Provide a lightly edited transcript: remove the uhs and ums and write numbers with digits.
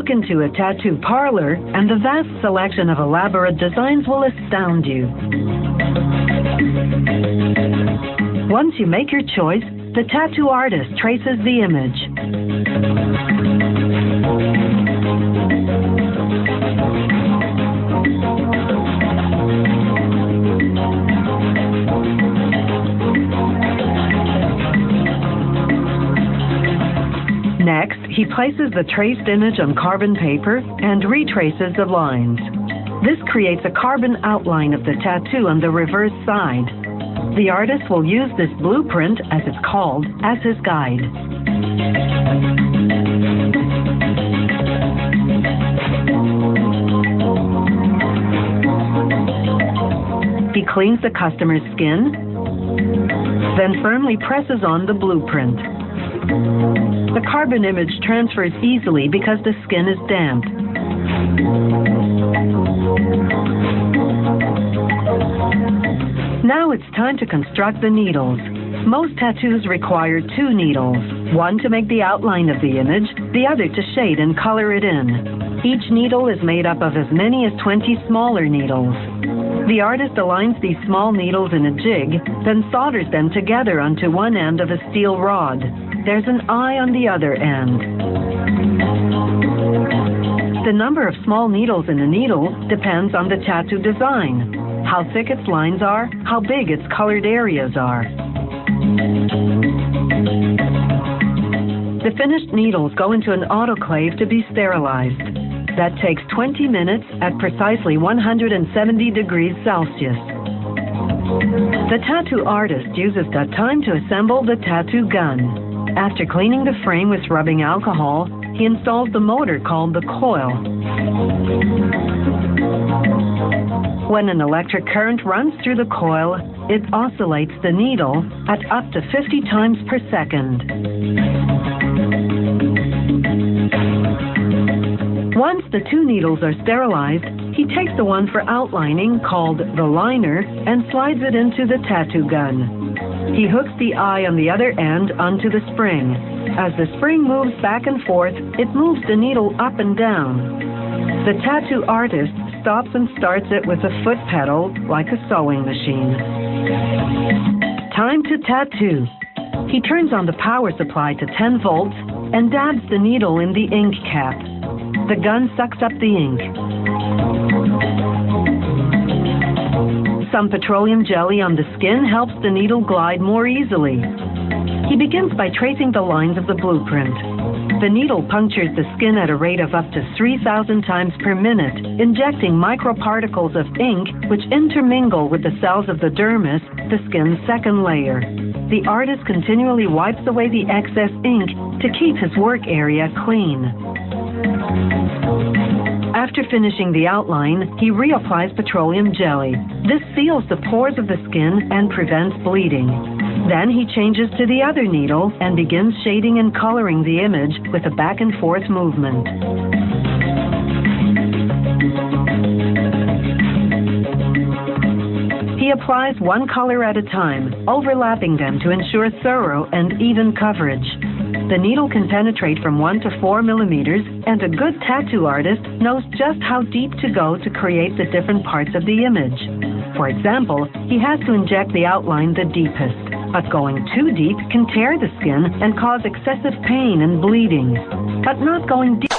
Walk into a tattoo parlor, and the vast selection of elaborate designs will astound you. Once you make your choice, the tattoo artist traces the image. Next, he places the traced image on carbon paper and retraces the lines. This creates a carbon outline of the tattoo on the reverse side. The artist will use this blueprint, as it's called, as his guide. He cleans the customer's skin, then firmly presses on the blueprint. The carbon image transfers easily because the skin is damp. Now it's time to construct the needles. Most tattoos require 2 needles, one to make the outline of the image, the other to shade and color it in. Each needle is made up of as many as 20 smaller needles. The artist aligns these small needles in a jig, then solders them together onto one end of a steel rod. There's an eye on the other end. The number of small needles in a needle depends on the tattoo design, how thick its lines are, how big its colored areas are. The finished needles go into an autoclave to be sterilized. That takes 20 minutes at precisely 170 degrees Celsius. The tattoo artist uses that time to assemble the tattoo gun. After cleaning the frame with rubbing alcohol, he installs the motor called the coil. When an electric current runs through the coil, it oscillates the needle at up to 50 times per second. Once the 2 needles are sterilized, he takes the one for outlining, called the liner, and slides it into the tattoo gun. He hooks the eye on the other end onto the spring. As the spring moves back and forth, it moves the needle up and down. The tattoo artist stops and starts it with a foot pedal, like a sewing machine. Time to tattoo. He turns on the power supply to 10 volts and dabs the needle in the ink cap. The gun sucks up the ink. Some petroleum jelly on the skin helps the needle glide more easily. He begins by tracing the lines of the blueprint. The needle punctures the skin at a rate of up to 3,000 times per minute, injecting microparticles of ink which intermingle with the cells of the dermis, the skin's second layer. The artist continually wipes away the excess ink to keep his work area clean. After finishing the outline, he reapplies petroleum jelly. This seals the pores of the skin and prevents bleeding. Then he changes to the other needle and begins shading and coloring the image with a back and forth movement. He applies one color at a time, overlapping them to ensure thorough and even coverage. The needle can penetrate from 1 to 4 millimeters, and a good tattoo artist knows just how deep to go to create the different parts of the image. For example, he has to inject the outline the deepest, but going too deep can tear the skin and cause excessive pain and bleeding. But not going deep